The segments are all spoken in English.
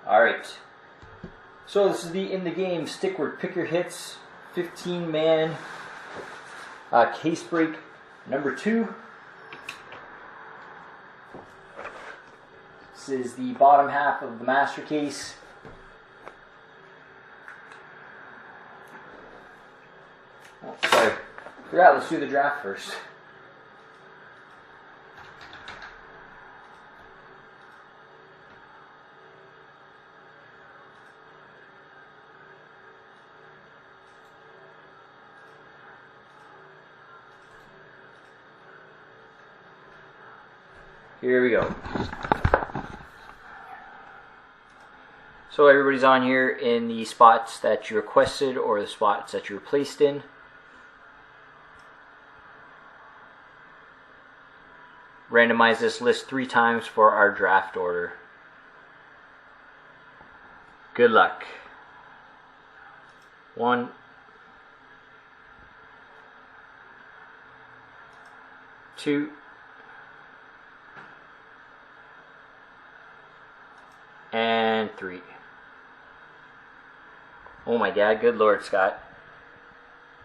Alright. So this is the In the Game Stickwork Pick Your Hits 15-man case break number 2. This is the bottom half of the master case. Oh, sorry. Forgot, let's do the draft first. Here we go. So everybody's on here in the spots that you requested or the spots that you were placed in. Randomize this list 3 times for our draft order. Good luck. 1, 2, and 3. Oh my God, good Lord, Scott.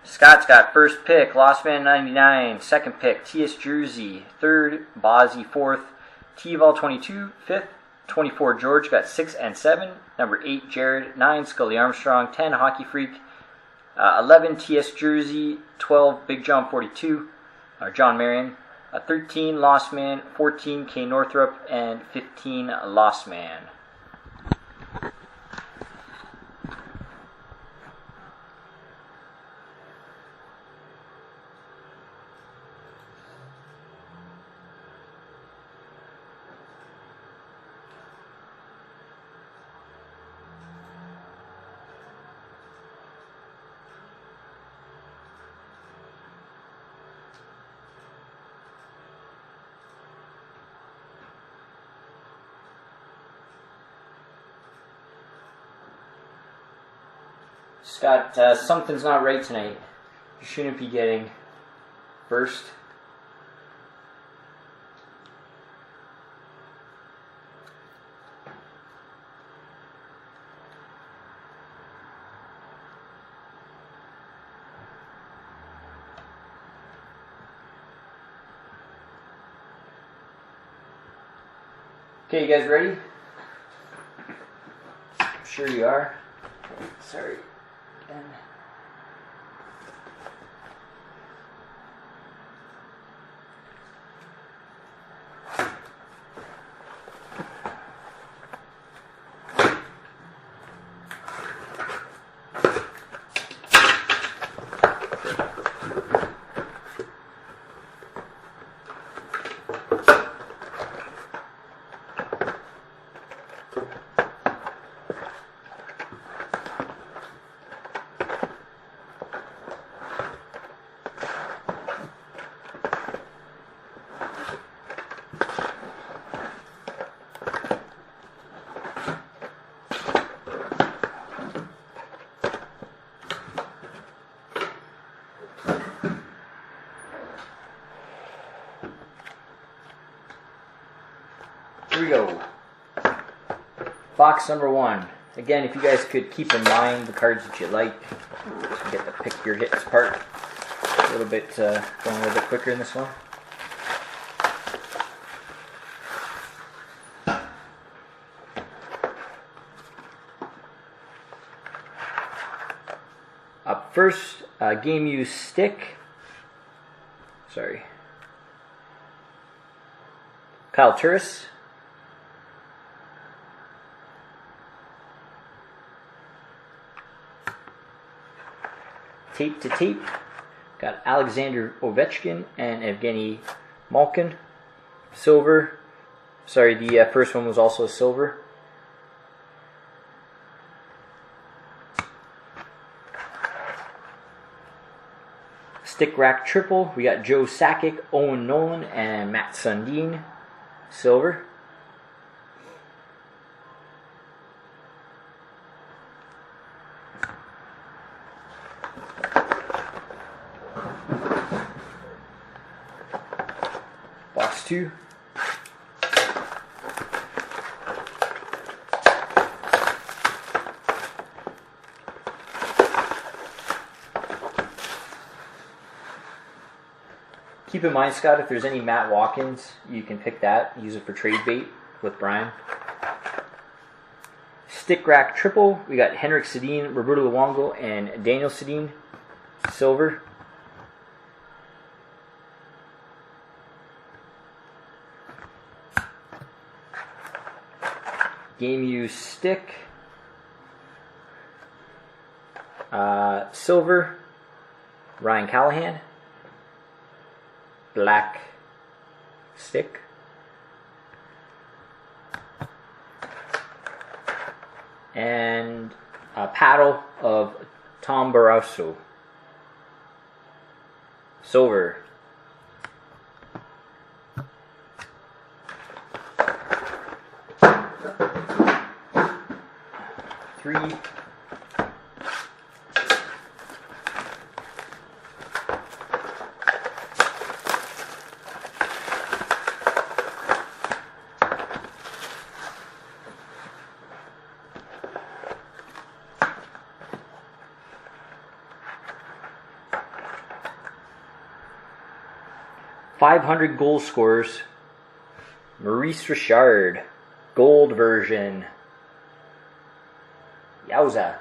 Scott's got first pick, Lost Man 99. Second pick, TS Jersey. Third, Bozzy. Fourth, T-Vol 22. Fifth, 24 George, got 6 and 7. Number 8, Jared. 9, Scully Armstrong. 10, Hockey Freak. 11, TS Jersey. 12, Big John 42, or John Marion. 13, Lost Man. 14, K Northrup. And 15, Lost Man. Scott, something's not right tonight. You shouldn't be getting first. Okay, you guys ready? I'm sure you are. Sorry. And here we go. Box number 1. Again, if you guys could keep in mind the cards that you like, to get the pick your hits part a little bit, going a little bit quicker in this one. Up first, game use stick. Sorry. Kyle Turris. Tape to tape, got Alexander Ovechkin and Evgeny Malkin. Silver. Sorry, the first one was also silver. Stick rack triple, we got Joe Sakic, Owen Nolan, and Matt Sundin. Silver. Box 2. Keep in mind, Scott, if there's any Matt Watkins, you can pick that. Use it for trade bait with Brian. Stick rack triple. We got Henrik Sedin, Roberto Luongo, and Daniel Sedin. Silver. Game use stick. Silver. Ryan Callahan. Black stick. And a paddle of Tom Barrasso. Silver. Three. .500 goal scorers. Maurice Richard, gold version. Yowza.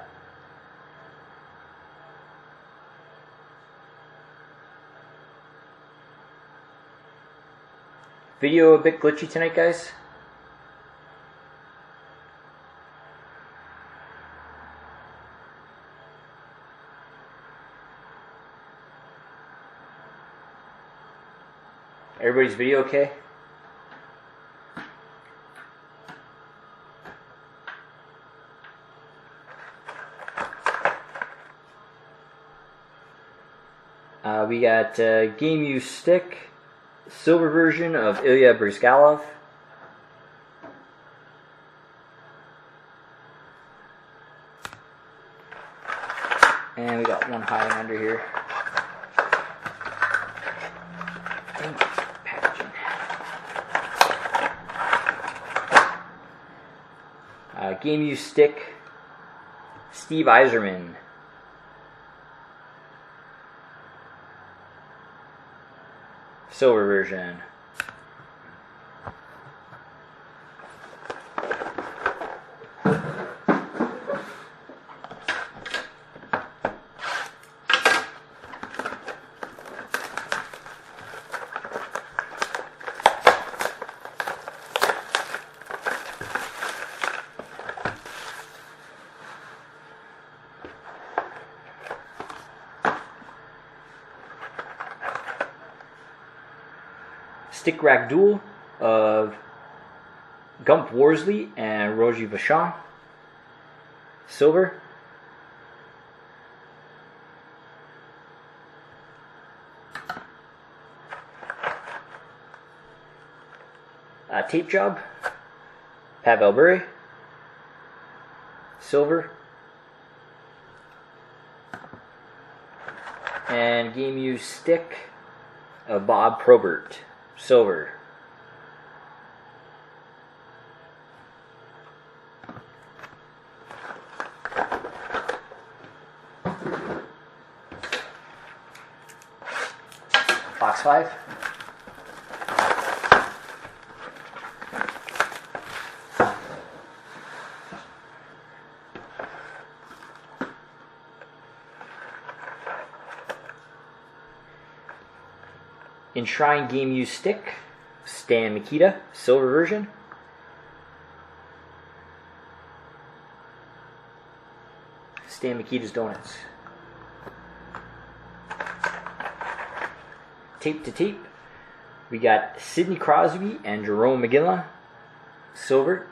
Video a bit glitchy tonight, guys. Everybody's video okay? We got game use stick, silver version of Ilya Bryzgalov. And we got one high and under here. Game use stick, Steve Yzerman. Silver version. Stick rack duel of Gump Worsley and Roger Vachon. Silver. Tape job. Pavel Bure. Silver. And game use stick of Bob Probert. Silver. Box 5. Enshrine game use stick, Stan Mikita, silver version. Stan Mikita's Donuts. Tape to tape, we got Sidney Crosby and Jerome McGinley, silver.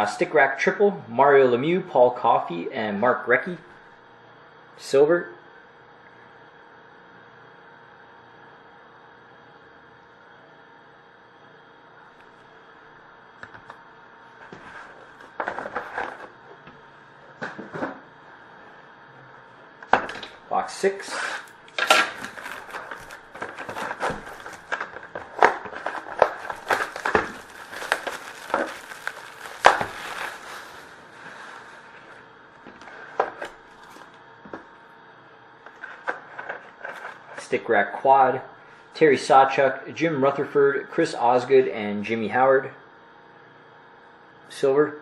Stick rack triple, Mario Lemieux, Paul Coffey, and Mark Recchi. Silver. Box 6. Stick Rack Quad, Terry Sawchuk, Jim Rutherford, Chris Osgood, and Jimmy Howard. Silver.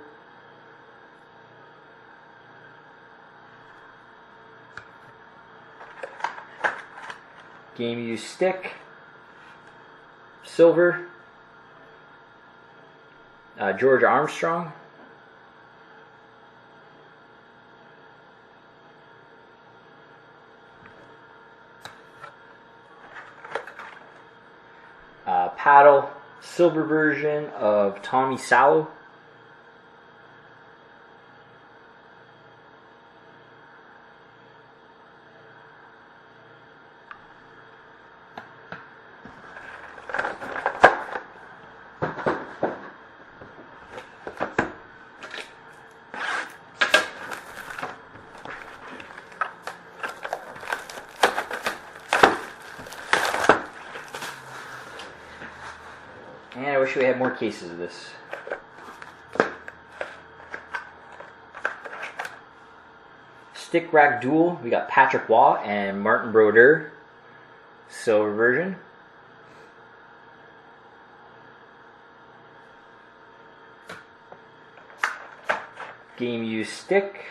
Game Used Stick. Silver. George Armstrong. Paddle, silver version of Tommy Sallow. And I wish we had more cases of this. Stick Rack Duel. We got Patrick Waugh and Martin Brodeur. Silver version. Game Used Stick.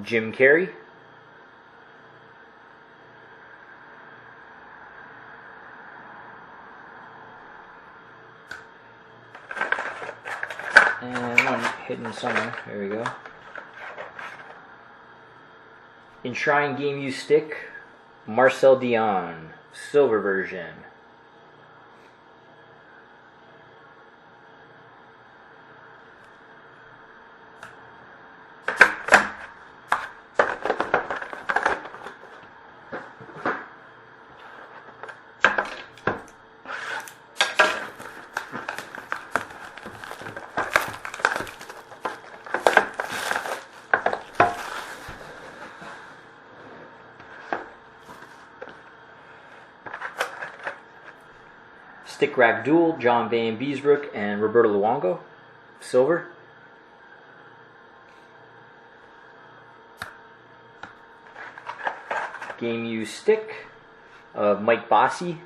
Jim Carrey. And one hidden somewhere. There we go. Enshrine Game Used Stick. Marcel Dion. Silver version. Stick Rack Duel, John Van Beesbrook and Roberto Luongo. Silver. Game Used Stick of Mike Bossy.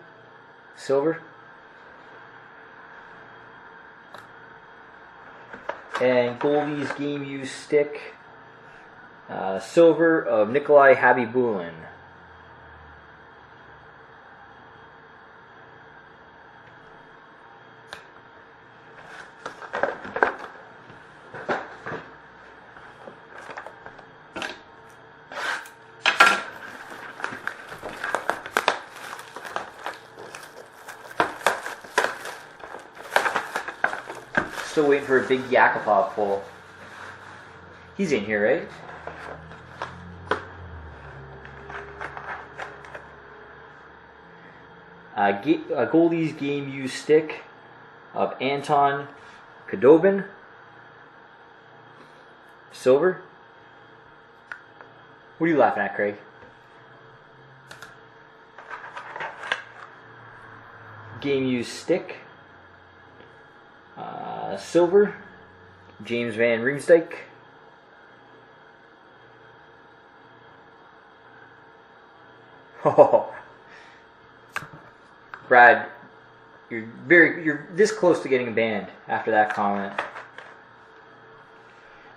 Silver. And Goldie's Game Used Stick. Silver of Nikolai Habibulin. Still waiting for a big Yakupov pull. He's in here, right? Goldie's Game Used Stick of Anton Khudobin. Silver. What are you laughing at, Craig? Game Used Stick. Silver. James Van Riemsdyk. Oh, Brad, you're this close to getting banned after that comment.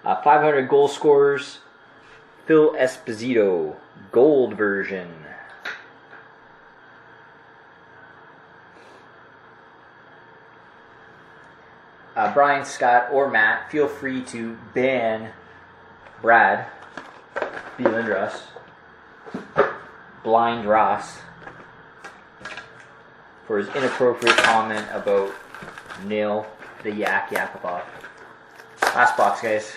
500 goal scorers. Phil Esposito, gold version. Brian, Scott, or Matt, feel free to ban Brad B. Lindros, Blind Ross, for his inappropriate comment about Nail the Yakupov. Last box, guys.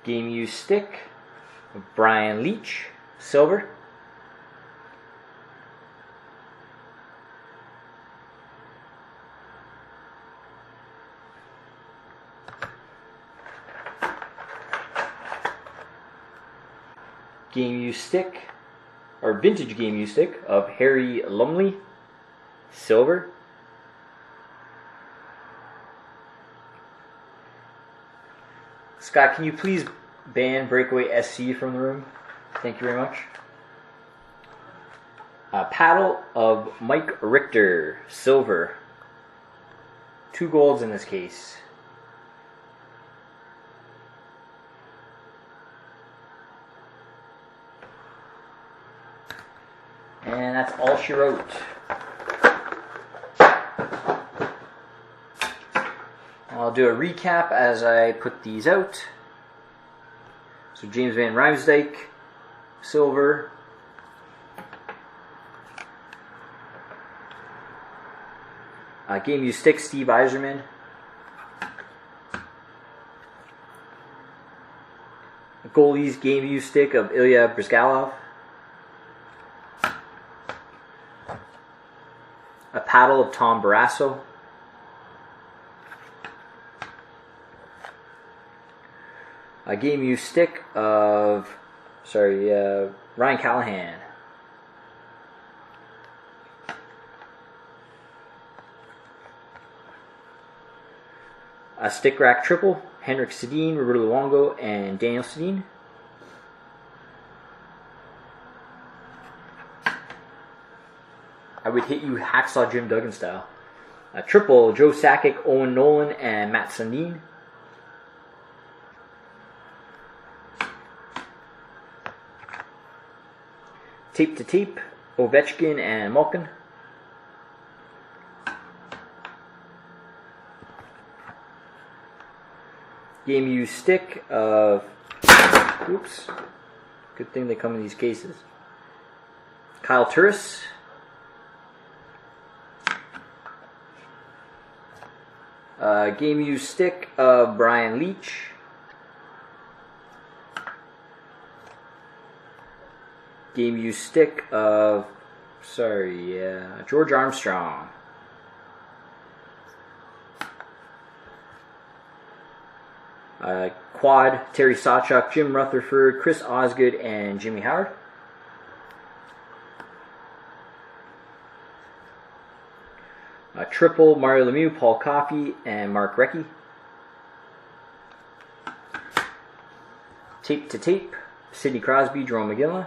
Game Used Stick of Brian Leach, silver. Game Used Stick, or Vintage Game Used Stick of Harry Lumley, silver. Scott, can you please ban Breakaway SC from the room? Thank you very much. Paddle of Mike Richter, silver. 2 golds in this case. And that's all she wrote. I'll do a recap as I put these out. So James Van Riemsdyk, silver. Game Used Stick, Steve Yzerman. Goalies Game Used Stick of Ilya Bryzgalov. A paddle of Tom Barrasso. A Game Used Stick of, Ryan Callahan. A Stick Rack Triple, Henrik Sedin, Roberto Luongo, and Daniel Sedin. I would hit you Hacksaw Jim Duggan style. A triple, Joe Sakic, Owen Nolan, and Matt Sundin. Tape to tape, Ovechkin and Malkin. Game Used Stick of, oops, good thing they come in these cases. Kyle Turris. Game Used Stick of Brian Leach. Game Used Stick of, George Armstrong. Quad, Terry Sawchuk, Jim Rutherford, Chris Osgood, and Jimmy Howard. Triple, Mario Lemieux, Paul Coffey, and Mark Recchi. Tape to tape, Sidney Crosby, Jerome McGinley.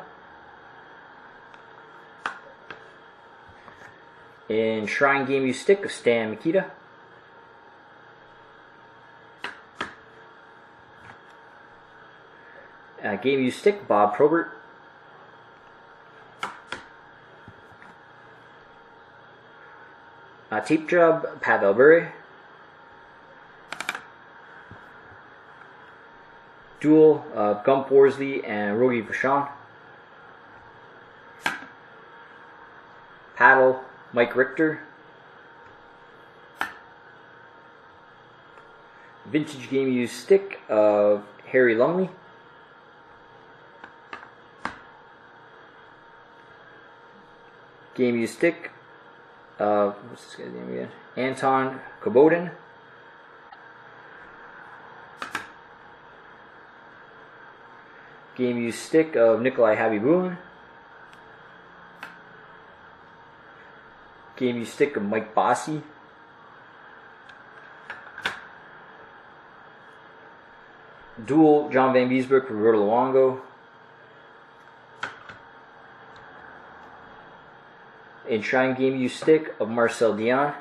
In Shrine Game Used Stick of Stan Mikita. Game Used Stick, Bob Probert. Tape Job, Pavel Bure. Duel of Gump Worsley and Rogie Vachon. Paddle, Mike Richter. Vintage Game Used Stick of Harry Lumley. Game Used Stick of, what's this guy's name again? Anton Khobodin. Game Used Stick of Nikolai Habibulin. Game Used Stick of Mike Bossy. Dual, John Van Beesbrook, Roberto Luongo. Enshrine Game Used Stick of Marcel Dion.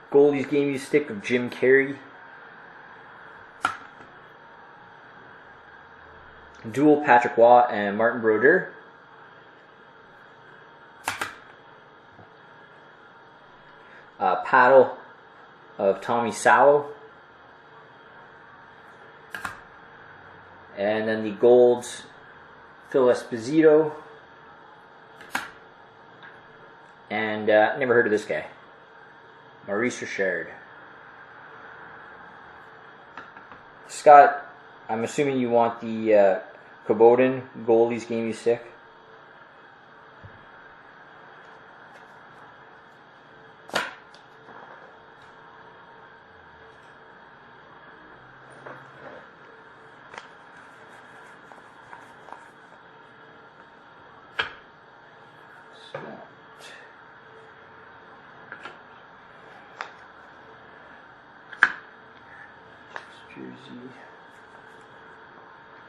Goalies Game Used Stick of Jim Carey. Dual, Patrick Waugh and Martin Brodeur. Paddle of Tommy Salo. And then the golds, Phil Esposito. And never heard of this guy, Maurice Richard. Scott, I'm assuming you want the Khobodin Goalies Game Used Stick. Jersey.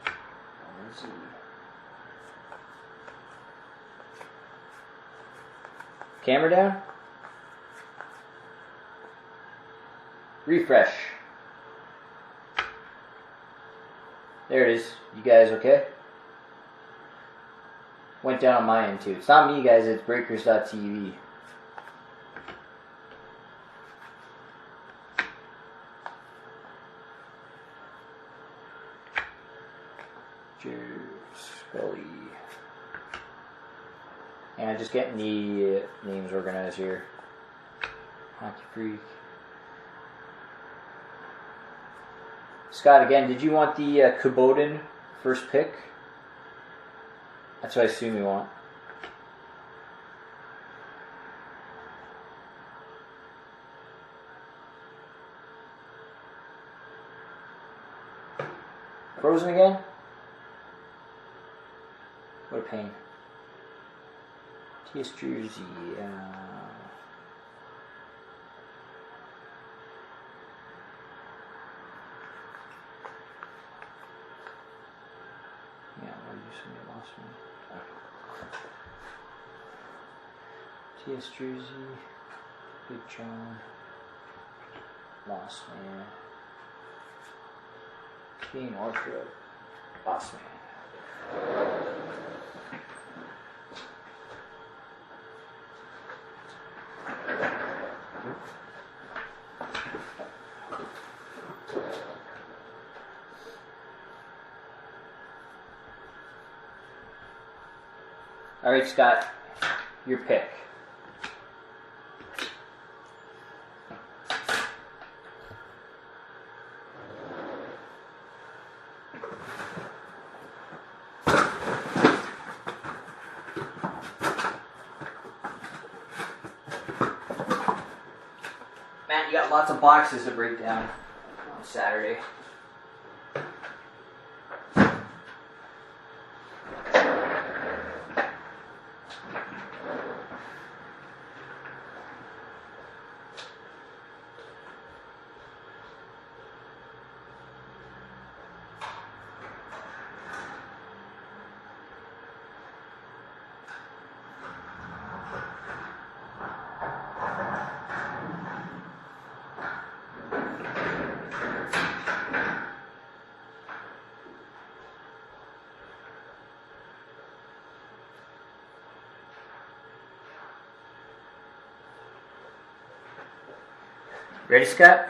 Bozzy. Camera down. Refresh. There it is. You guys okay? Went down on my end too. It's not me, guys. It's breakers.tv. Scully. And just getting the names organized here. Hockey Freak. Scott, again, did you want the Kuboden first pick? That's what I assume you want. Frozen again? What a pain. TS Jersey. TS Jersey, Big John, Lost Man, King Orchard, Lost Man. All right, Scott, your pick. Man, you got lots of boxes to break down on Saturday. Ready, Scott?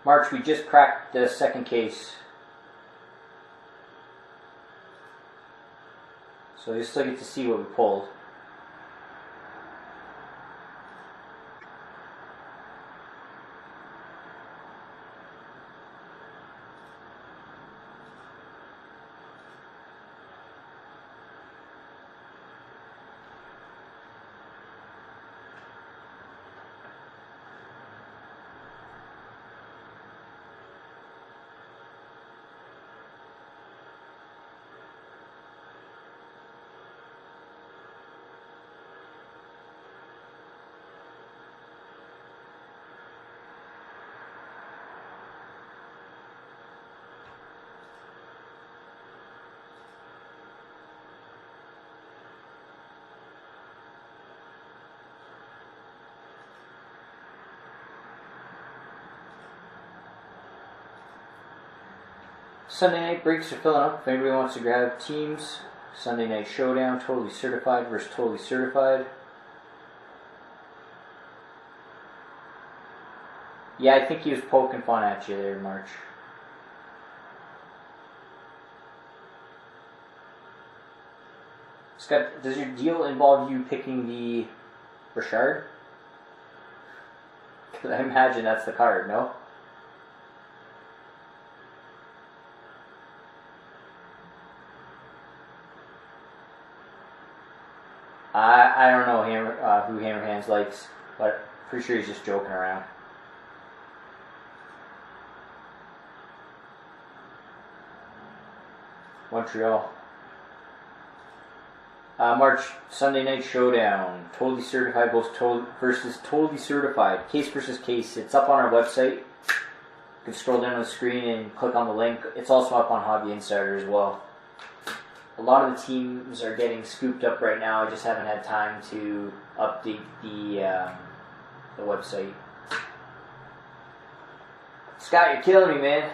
March, we just cracked the second case. So you still get to see what we pulled. Sunday night breaks are filling up. If anybody wants to grab teams, Sunday Night Showdown, totally certified versus totally certified. Yeah, I think he was poking fun at you there, March. Scott, does your deal involve you picking the Richard? Because I imagine that's the card, no? I don't know who Hammer Hands likes, but pretty sure he's just joking around. Montreal. March Sunday Night Showdown. Totally certified versus totally certified. Case versus case. It's up on our website. You can scroll down on the screen and click on the link. It's also up on Hobby Insider as well. A lot of the teams are getting scooped up right now. I just haven't had time to update the website. Scott, you're killing me, man.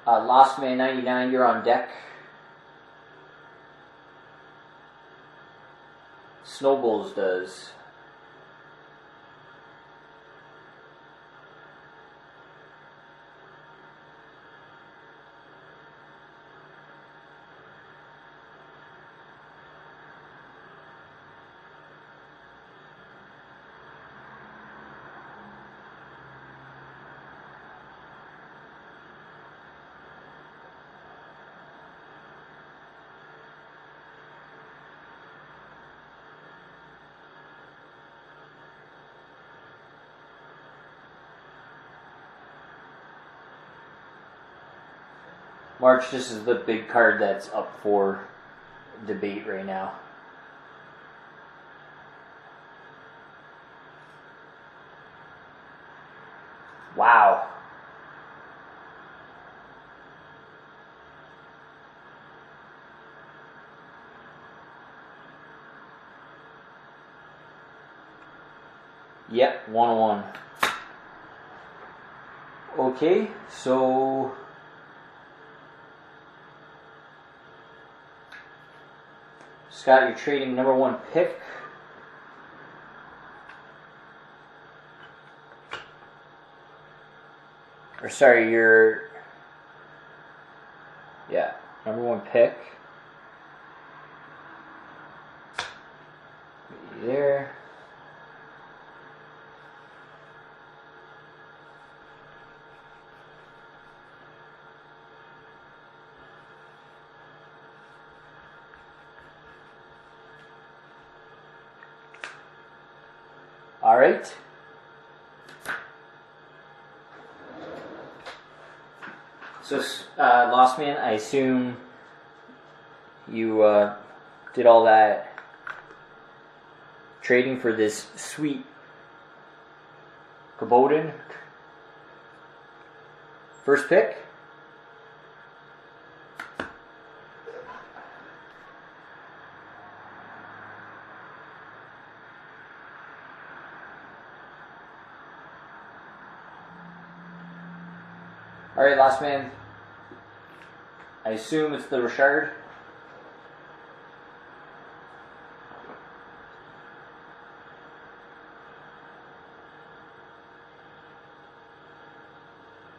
Lost Man 99, you're on deck. Snowballs does. March, this is the big card that's up for debate right now. Wow. Yep, 101. Okay, so Scott, you're trading number 1 pick. Or sorry, number 1 pick. There. All right. So, Lost Man, I assume you did all that trading for this sweet Kaboden first pick. All right, Last Man. I assume it's the Richard.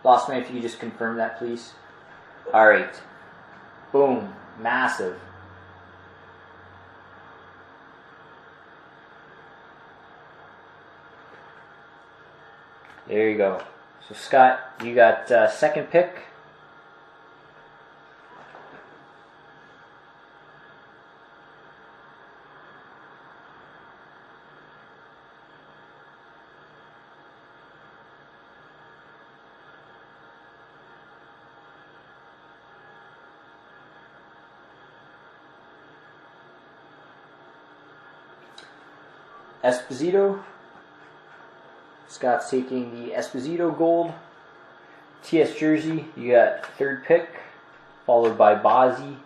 Lost Man, if you could just confirm that, please. All right. Boom. Massive. There you go. So, Scott, you got second pick. Esposito. Scott's taking the Esposito gold. TS jersey, you got third pick, followed by Bozzy.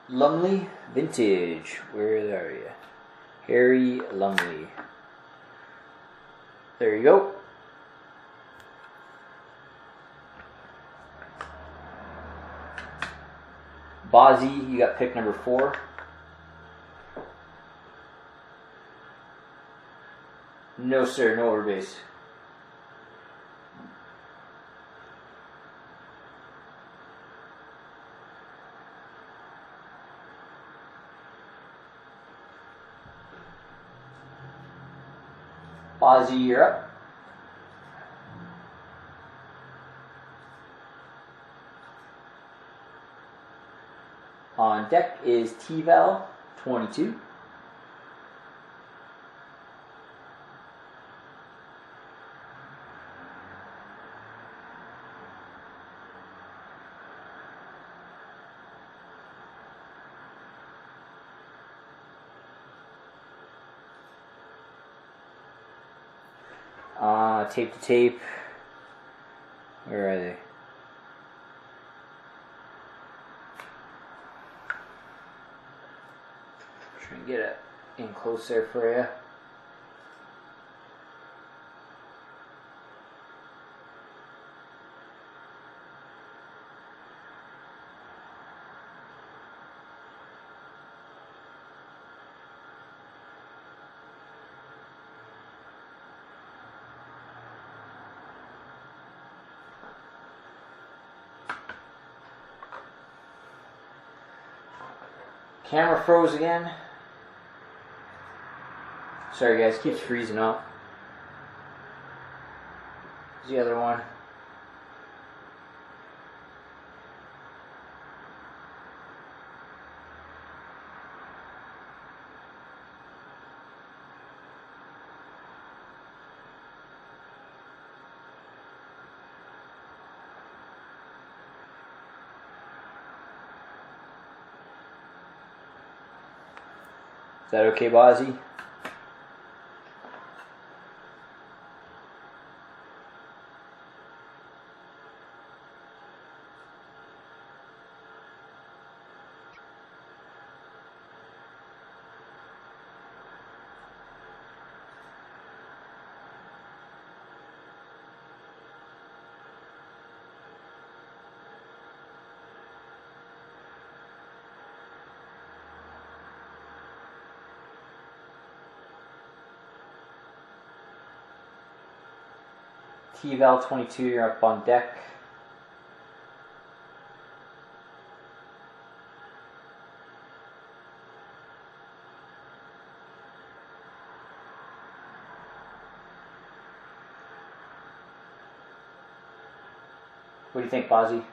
Lumley Vintage. Where are you? Harry Lumley. There you go. Bozzy, you got pick number 4. No, sir, no overbase. Bozzy, you're up. On deck is T-Val 22. Tape to tape. Where are they? Try and get it in close there for you. Camera froze again. Sorry guys, keeps freezing up. Here's the other one. Is that okay, Bozzy? T-Val 22, you're up on deck. What do you think, Bozzy?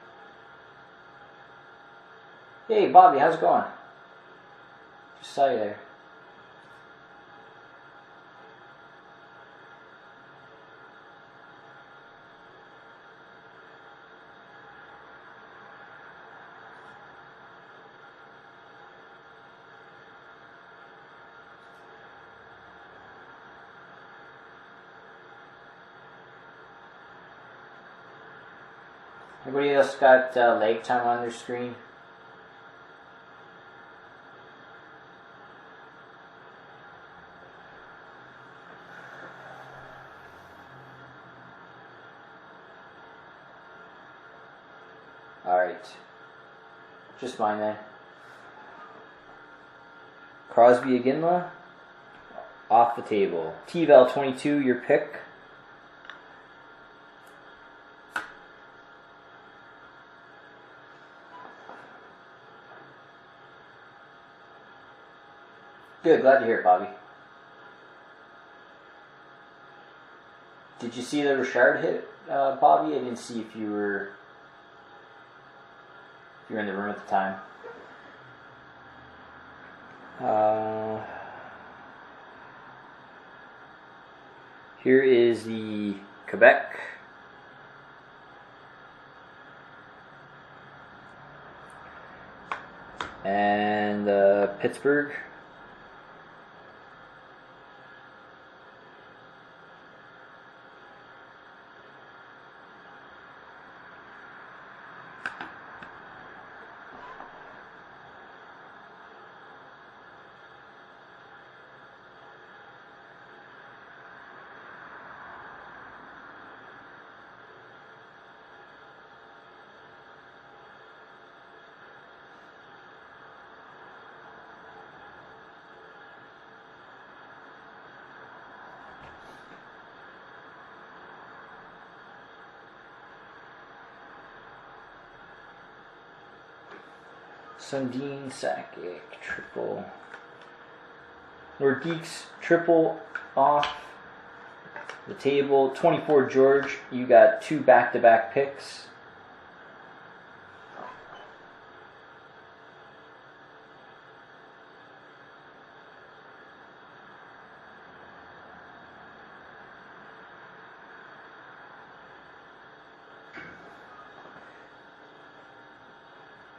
Hey, Bobby, how's it going? Just saw you there. Anybody else got leg time on their screen? Alright. Just mine then. Crosby Iginla. Off the table. T-Val 22, your pick. Good, glad to hear it, Bobby. Did you see the Richard hit, Bobby? I didn't see if you were in the room at the time. Here is the Quebec. And Pittsburgh. Sundin Sakic, triple. Lord Geeks, triple off the table. 24 George, you got 2 back-to-back picks.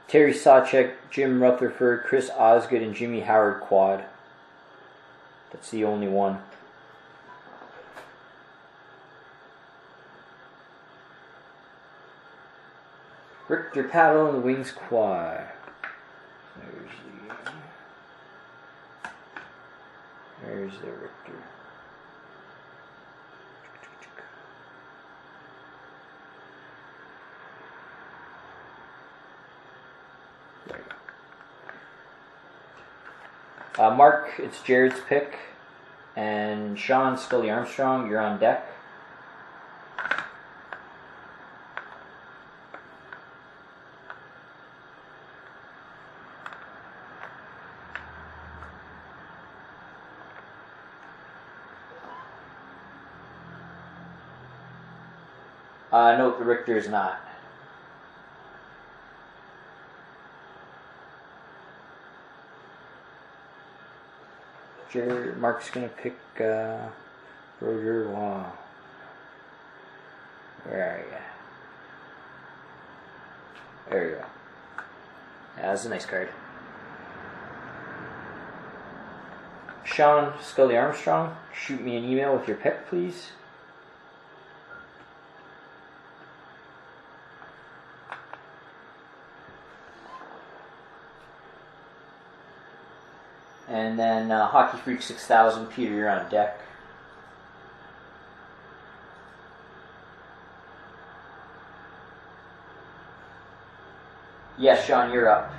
Terry Sawchek, Jim Rutherford, Chris Osgood, and Jimmy Howard quad. That's the only one. Richter Paddle and the Wings quad. There's the Richter. Mark, it's Jared's pick, and Sean Scully Armstrong, you're on deck. No, the Richter is not. Mark's gonna pick Roger Law. Where are you? There you go. Yeah, that's a nice card. Sean Scully Armstrong, shoot me an email with your pick, please. And then Hockey Freak 6000, Peter, you're on deck. Yes, Sean, you're up.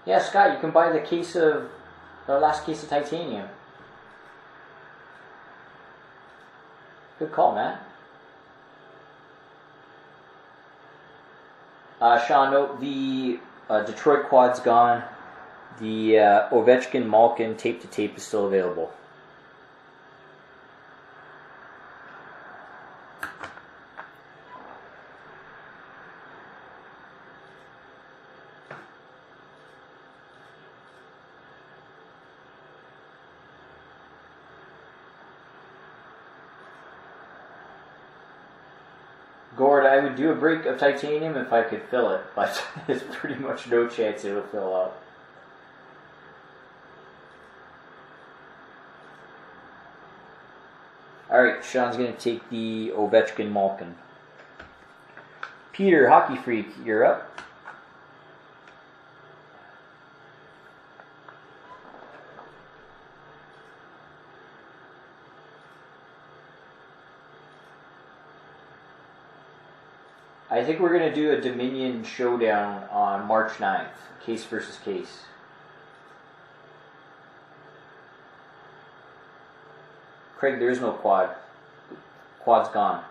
Yeah, Scott, you can buy the last case of titanium. Good call, Matt. Sean, note the Detroit quad's gone. The Ovechkin Malkin tape to tape is still available. Gord, I would do a break of titanium if I could fill it, but there's pretty much no chance it will fill out. Alright, Sean's going to take the Ovechkin Malkin. Peter, Hockey Freak, you're up. I think we're going to do a Dominion showdown on March 9th. Case versus case. Craig, there is no quad. Quad's gone.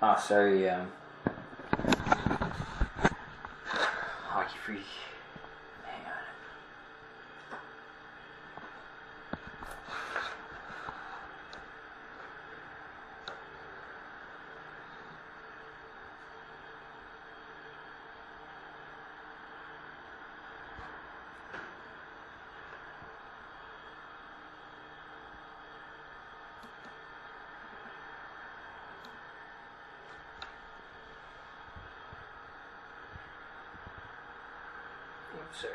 Ah, sorry. Hockey Freak. Hang on. Sorry.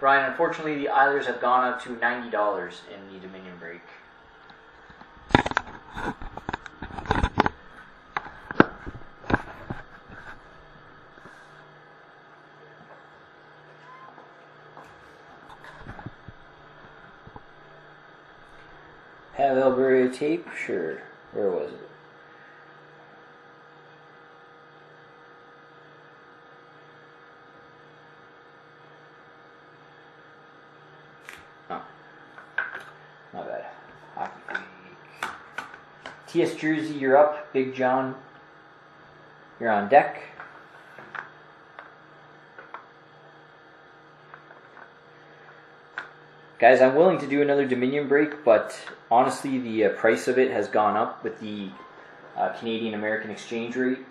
Brian, unfortunately, the Eilers have gone up to $90 in the Dominion break. Pavel Bure tape? Sure. Where was it? Oh. My bad. Hockey Freak. TS Jersey, you're up. Big John, you're on deck. Guys, I'm willing to do another Dominion break, but honestly, the price of it has gone up with the Canadian-American exchange rate. It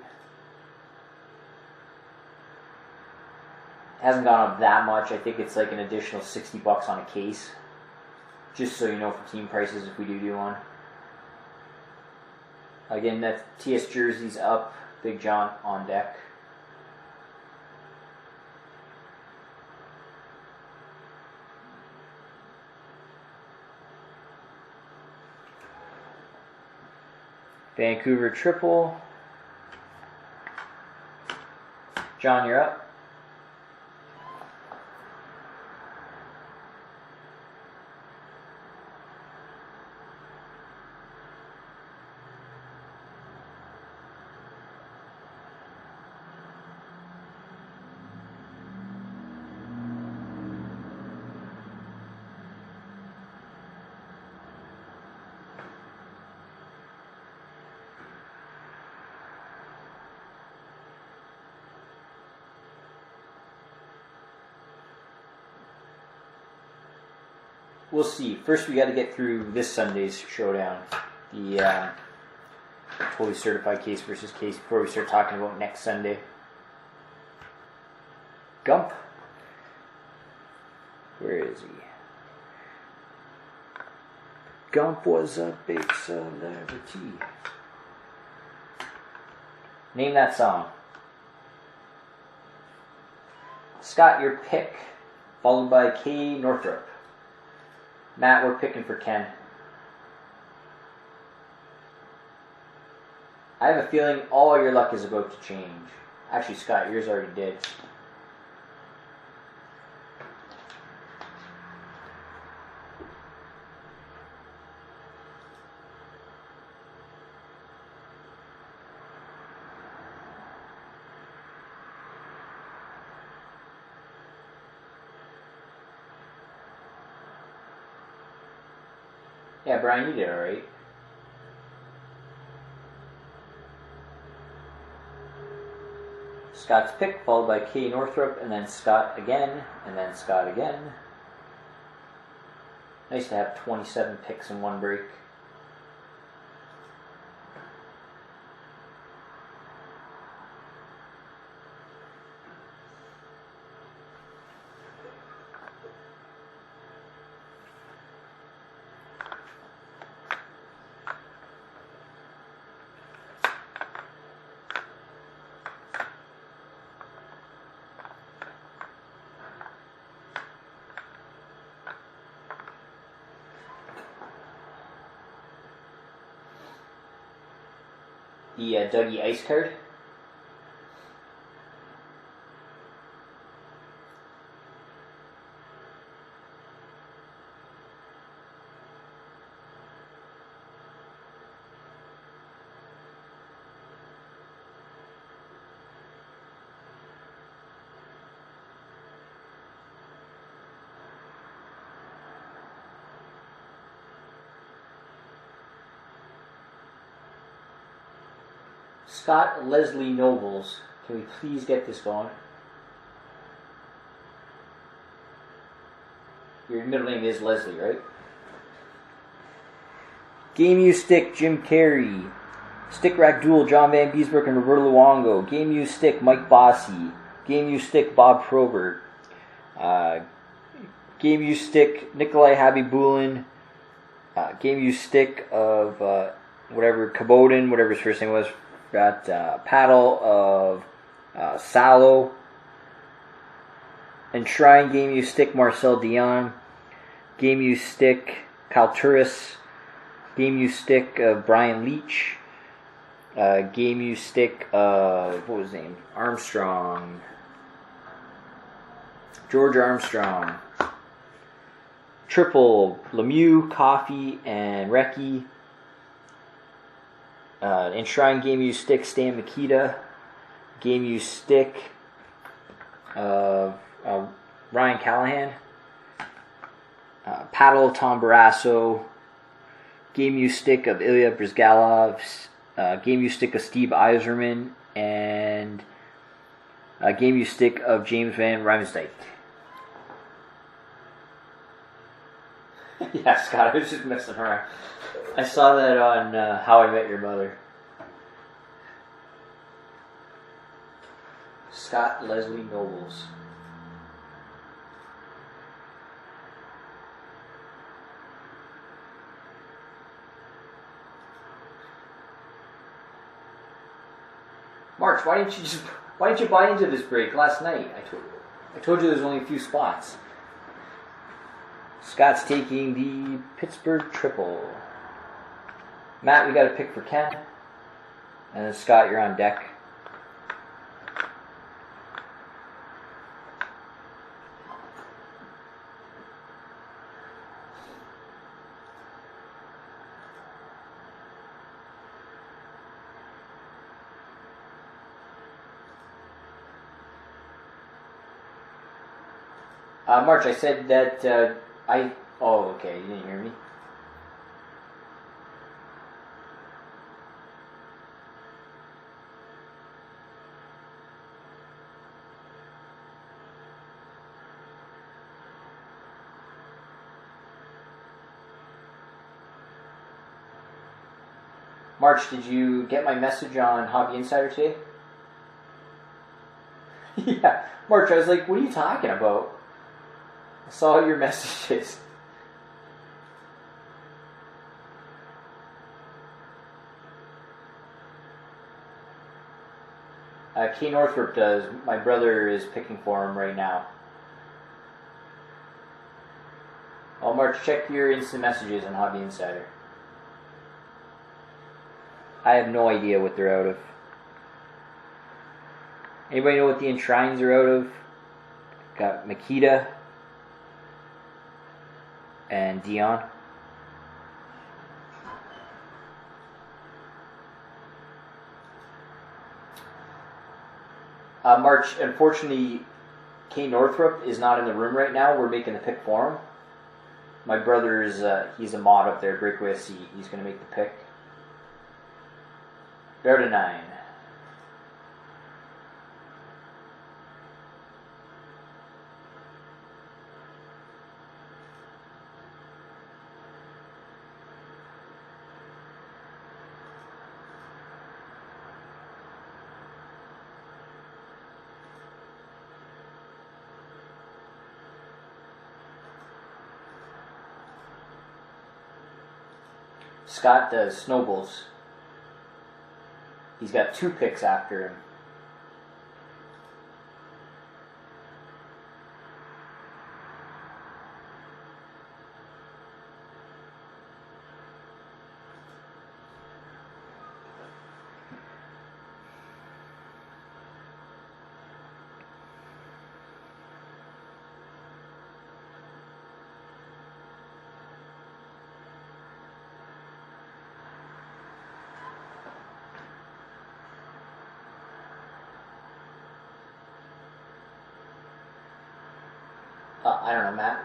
hasn't gone up that much. I think it's like an additional $60 on a case. Just so you know for team prices if we do one. Again, that TS Jersey's up. Big John on deck. Vancouver triple. John, you're up. We'll see. First, we got to get through this Sunday's showdown, the totally certified case versus case, before we start talking about next Sunday. Gump. Where is he? Gump was a big celebrity. Name that song. Scott, your pick, followed by K. Northrop. Matt, we're picking for Ken. I have a feeling all your luck is about to change. Actually, Scott, yours already did. Yeah, Brian, you did alright. Scott's pick, followed by K. Northrop, and then Scott again, and then Scott again. Nice to have 27 picks in one break. The Dougie Ice card. Scott Leslie Nobles. Can we please get this going? Your middle name is Leslie, right? Game U Stick, Jim Carrey. Stick Rack Duel, John Van Beesbrook and Roberto Luongo. Game U Stick, Mike Bossy. Game U Stick, Bob Probert. Game U Stick, Nikolai Habibulin. Game U Stick of whatever, Kaboden, whatever his first name was. Got Paddle of Salo. Enshrine Game Use Stick Marcel Dion. Game Use Stick Kyle Turris. Game Use Stick of Brian Leach. Game Use Stick of, what was his name? Armstrong. George Armstrong. Triple Lemieux, Coffee, and Recchi. Enshrine Game Use Stick Stan Mikita. Game Use Stick of Ryan Callahan. Paddle Tom Barrasso. Game Use Stick of Ilya Brizgalov. Game Use Stick of Steve Eiserman. And Game Use Stick of James Van Rijsdijk. Yeah, Scott, I was just messing around. I saw that on How I Met Your Mother. Scott Leslie Nobles. March, why didn't you buy into this break last night? I told you there's only a few spots. Scott's taking the Pittsburgh triple. Matt, we got a pick for Ken. And then Scott, you're on deck. March, I said that oh, okay, you didn't hear me? March, did you get my message on Hobby Insider today? Yeah, March, I was like, what are you talking about? I saw your messages. Kay Northrup does. My brother is picking for him right now. Well, March, check your instant messages on Hobby Insider. I have no idea what they're out of. Anybody know what the Enshrines are out of? Got Makita and Dion. March, unfortunately, Kay Northrup is not in the room right now. We're making the pick for him. My brother is, he's a mod up there, Breakaway SC. He's going to make the pick. Bear to 9. Scott does snowballs. He's got 2 picks after him. I don't know, Matt.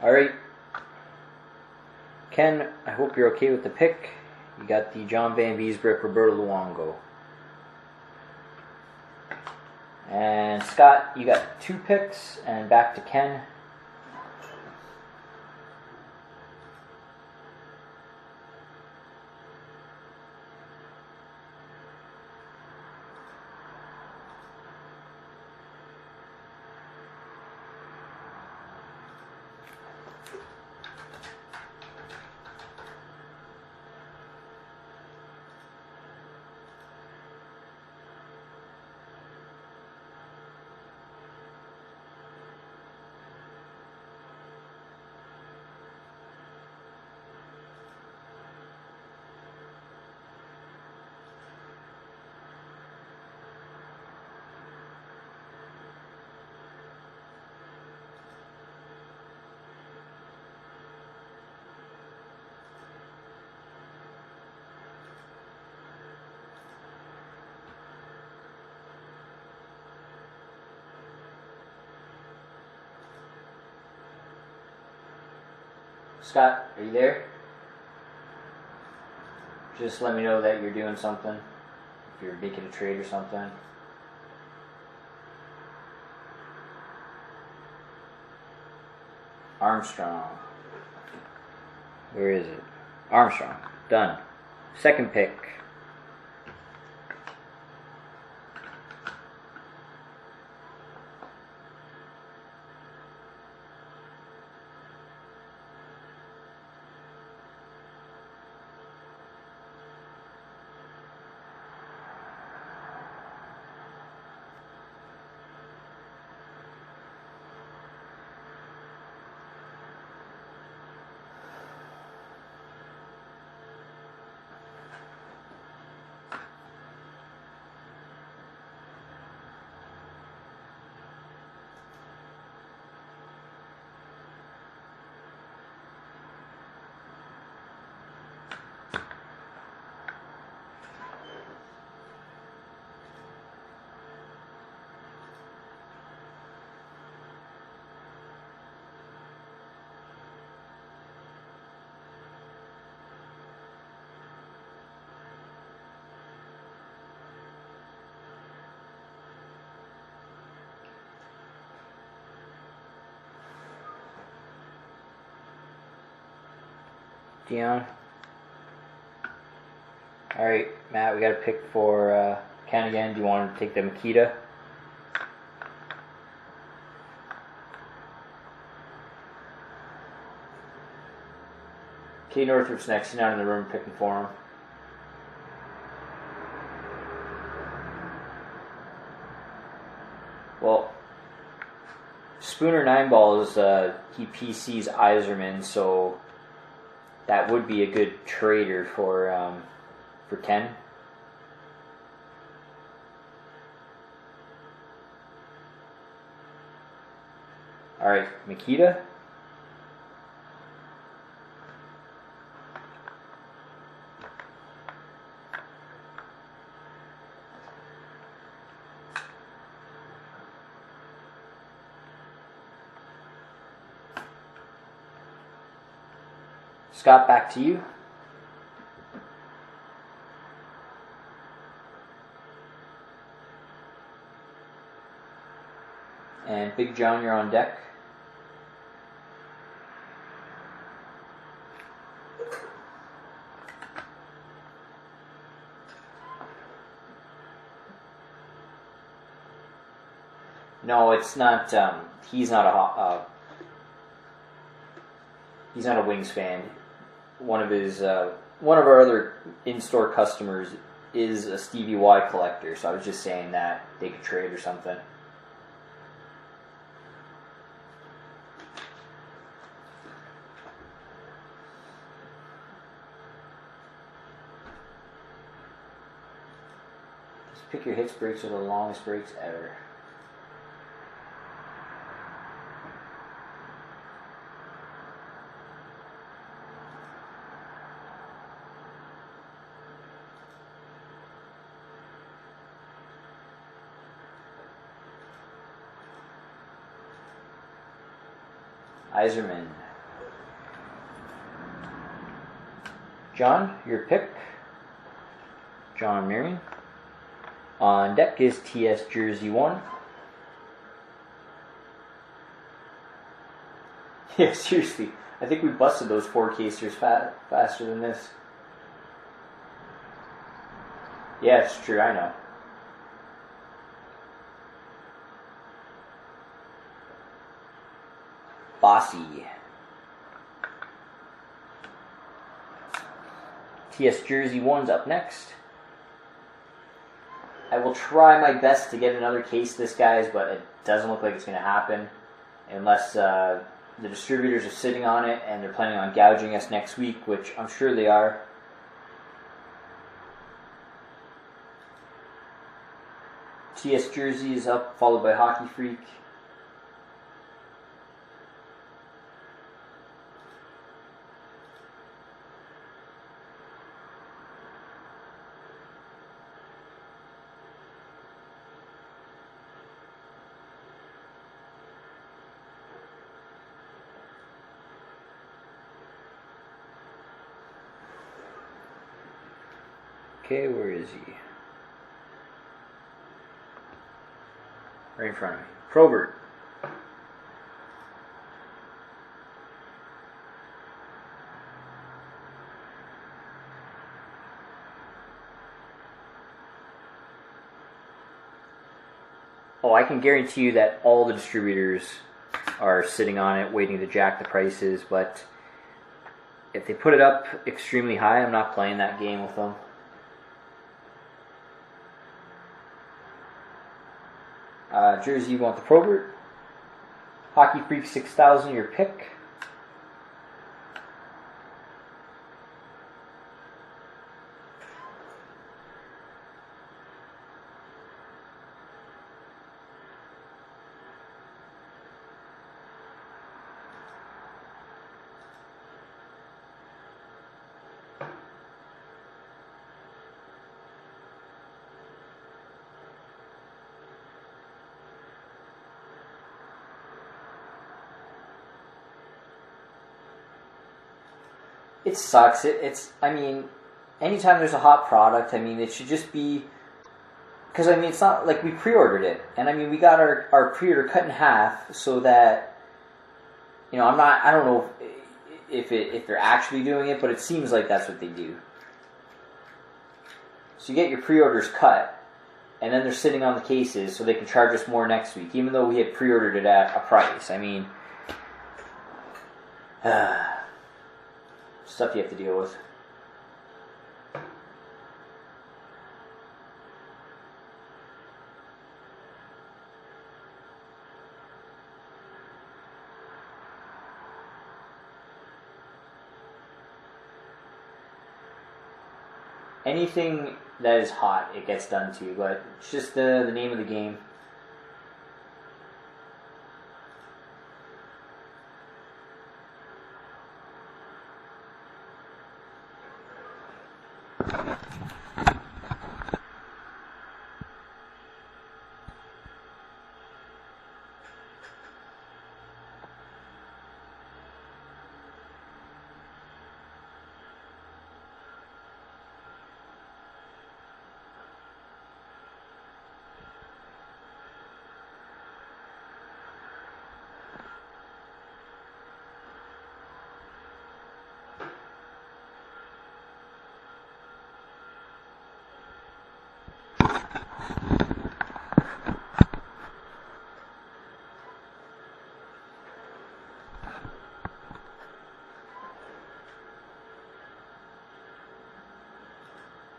All right. Ken, I hope you're okay with the pick. You got the John Van Beesbrook, Roberto Luongo. And Scott, you got 2 picks, and back to Ken. Scott, are you there? Just let me know that you're doing something. If you're making a trade or something. Armstrong. Where is it? Armstrong. Done. Second pick. Dion. Alright, Matt, we got a pick for Ken again. Do you want to take the Makita? Kate Northrup's next. He's not in the room picking for him. Well, Spooner 9 balls, he PC's Iserman, so that would be a good trader for Ken. All right, Makita. Scott, back to you. And Big John, you're on deck. No, it's not. He's not a he's not a Wings fan. One of our other in-store customers is a Stevie Y collector, so I was just saying that they could trade or something. Just pick your hits breaks are the longest breaks ever. Iserman. John, your pick. John Marion. On deck is TS Jersey 1. Yeah, seriously. I think we busted those 4-casers faster than this. Yeah, it's true, I know. Bossy. TS Jersey 1's up next. I will try my best to get another case of this, guys, but it doesn't look like it's going to happen unless the distributors are sitting on it and they're planning on gouging us next week, which I'm sure they are. TS Jersey is up, followed by Hockey Freak. Okay, where is he? Right in front of me. Probert. Oh, I can guarantee you that all the distributors are sitting on it, waiting to jack the prices, but if they put it up extremely high, I'm not playing that game with them. Jersey, you want the Probert. Hockey Freak 6000, your pick. It sucks. I mean, anytime there's a hot product, I mean, it should just be, because, I mean, it's not like we pre-ordered it. And, I mean, we got our pre-order cut in half so that, you know, I don't know if they're actually doing it, but it seems like that's what they do. So you get your pre-orders cut, and then they're sitting on the cases so they can charge us more next week, even though we had pre-ordered it at a price. I mean, stuff you have to deal with. Anything that is hot, it gets done to, but it's just the name of the game.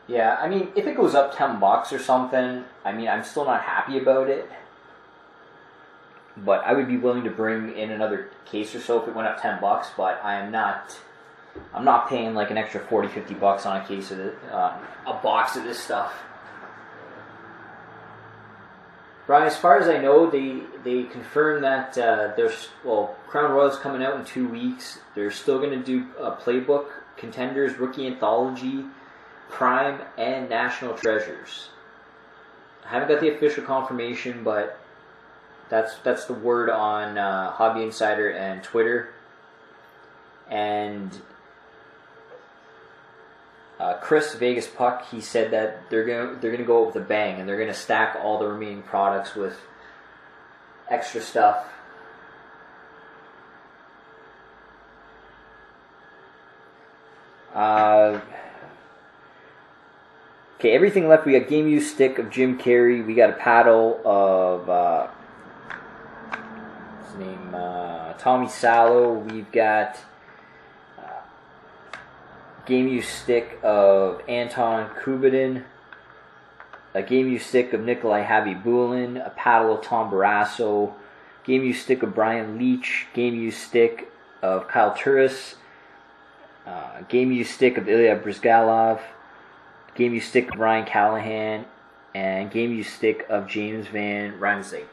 Yeah, I mean, if it goes up $10 or something, I mean, I'm still not happy about it. But I would be willing to bring in another case or so if it went up $10. But I'm not paying like an extra $40-50 on a case of a box of this stuff. Brian, as far as I know, they confirmed that Crown Royal's coming out in 2 weeks. They're still going to do a playbook, Contenders, Rookie Anthology, Prime, and National Treasures. I haven't got the official confirmation, but that's the word on Hobby Insider and Twitter. And Chris Vegas Puck, he said that they're gonna go out with a bang, and they're gonna stack all the remaining products with extra stuff. Okay, everything left. We got game used stick of Jim Carrey. We got a paddle of what's his name, Tommy Salo. We've got game used stick of Anton Kubadin. A game used stick of Nikolai Habibulin. A paddle of Tom Barrasso. Game used stick of Brian Leach. Game used stick of Kyle Turris. Game used stick of Ilya Brizgalov. Game used stick of Ryan Callahan, and game used stick of James Van Riemsdyk.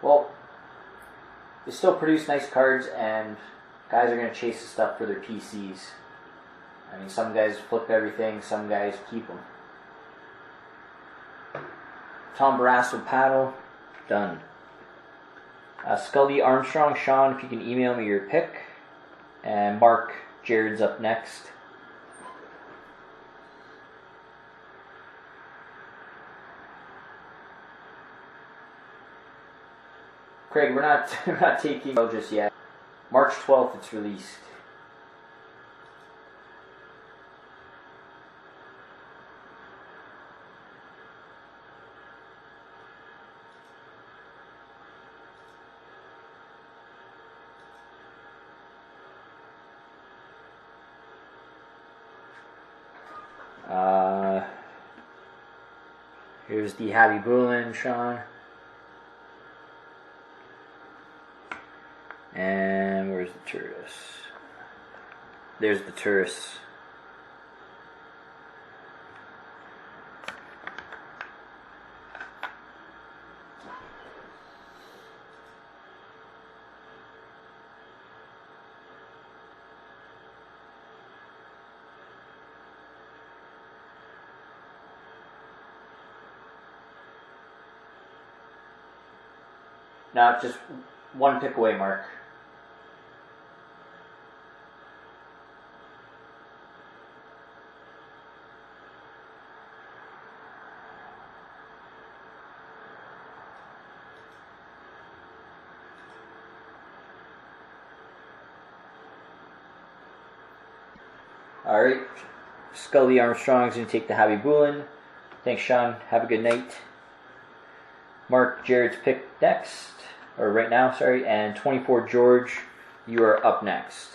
Well, they still produce nice cards, and guys are going to chase the stuff for their PCs. I mean, some guys flip everything, some guys keep them. Tom Barrasso paddle, done. Scully Armstrong, Sean, if you can email me your pick. And Mark, Jared's up next. Craig, we're not taking it just yet. March 12th, it's released. Here's the Happy Boolin, Sean. And where's the tourists? There's the tourists. Now it's just one pick away, Mark. Alright, Scully Armstrong's going to take the Happy Boolin. Thanks, Sean. Have a good night. Mark, Jared's pick next, or right now, sorry, and 24 George, you are up next.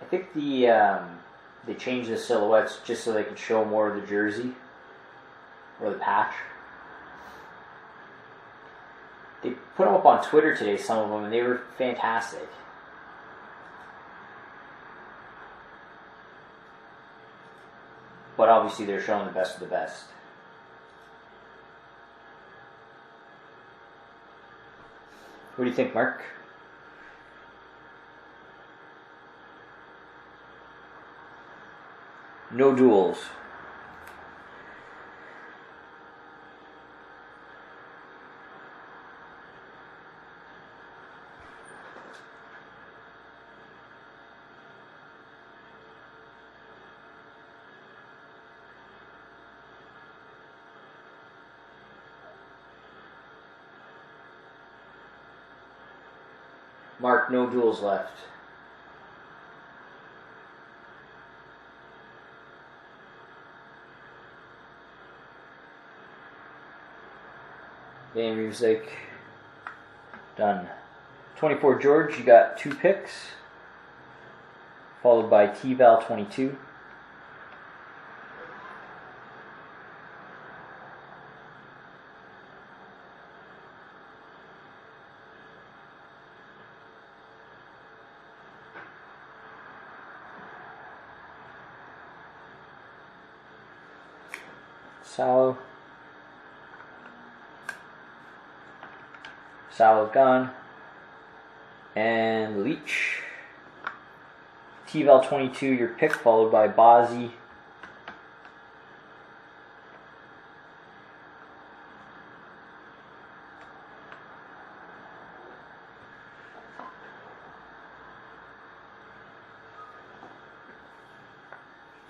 I think they changed the silhouettes just so they could show more of the jersey or the patch. They put them up on Twitter today, some of them, and they were fantastic. But obviously they're showing the best of the best. What do you think, Mark? No duels. Mark, no duels left. Game music. Done. 24 George, you got 2 picks. Followed by T-Val 22. Salo. Salo's gone. And Leach. T-Val 22, your pick, followed by Bozzy.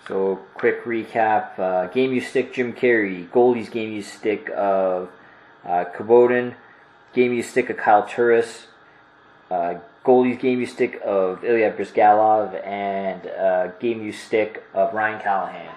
So, quick recap. Game use stick, Jim Carrey. Goalies game use stick of Kubodin. Game use stick of Kyle Turris. Goalies game use stick of Ilya Brizgalov. And game use stick of Ryan Callahan.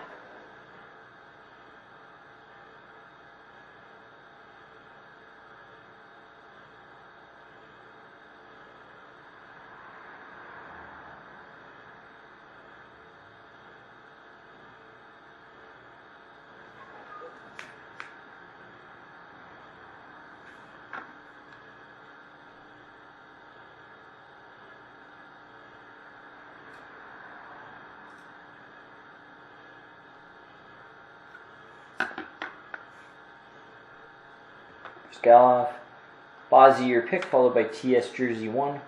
Skaloff. Bozzy, your pick, followed by TS Jersey 1.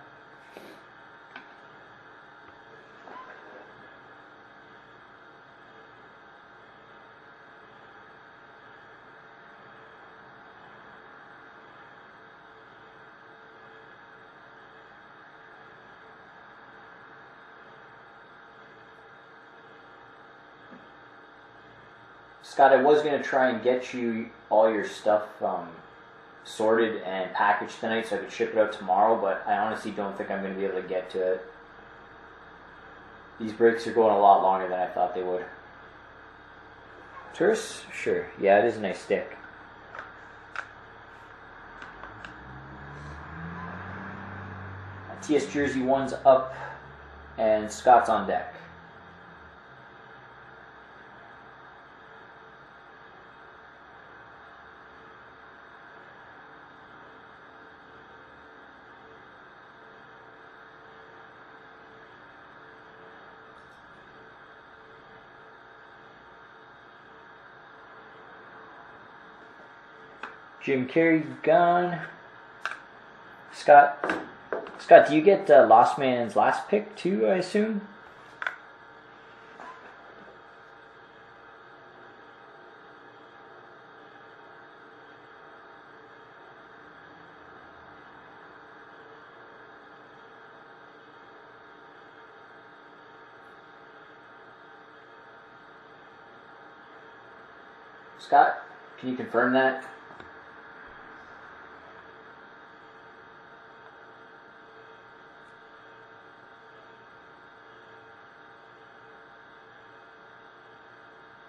Scott, I was going to try and get you all your stuff sorted and packaged tonight so I could ship it out tomorrow, but I honestly don't think I'm going to be able to get to it. These breaks are going a lot longer than I thought they would. Tourists? Sure. Yeah, it is a nice stick. TS Jersey 1's up, and Scott's on deck. Jim Carrey gone. Scott, do you get Lost Man's last pick too, I assume? Scott, can you confirm that?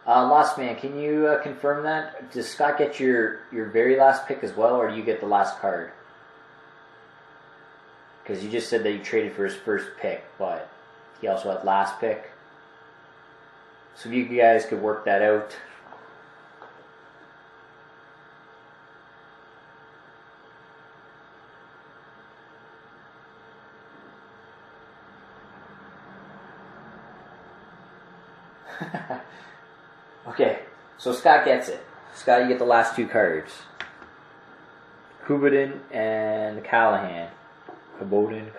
Lost Man, can you confirm that? Does Scott get your very last pick as well, or do you get the last card? Because you just said that you traded for his first pick, but he also had last pick. So if you guys could work that out. Okay, so Scott gets it. Scott, you get the last two cards. Kubodin and Callahan. Kubodin.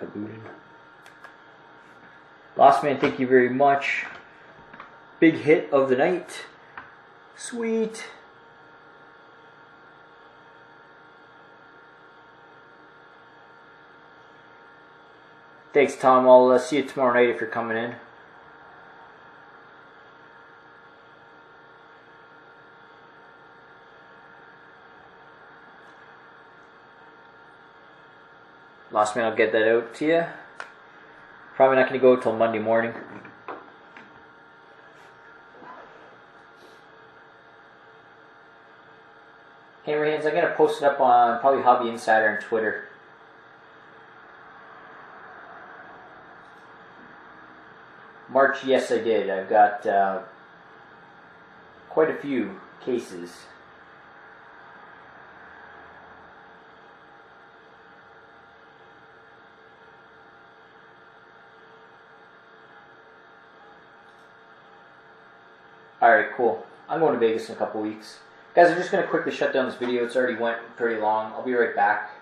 Lost Man, thank you very much. Big hit of the night. Sweet. Thanks, Tom. I'll see you tomorrow night if you're coming in. Lost Man, I'll get that out to you. Probably not going to go till Monday morning. Hammerhands, I'm going to post it up on probably Hobby Insider and Twitter. March, yes I did. I've got quite a few cases. Alright, cool. I'm going to Vegas in a couple weeks. Guys, I'm just going to quickly shut down this video. It's already went pretty long. I'll be right back.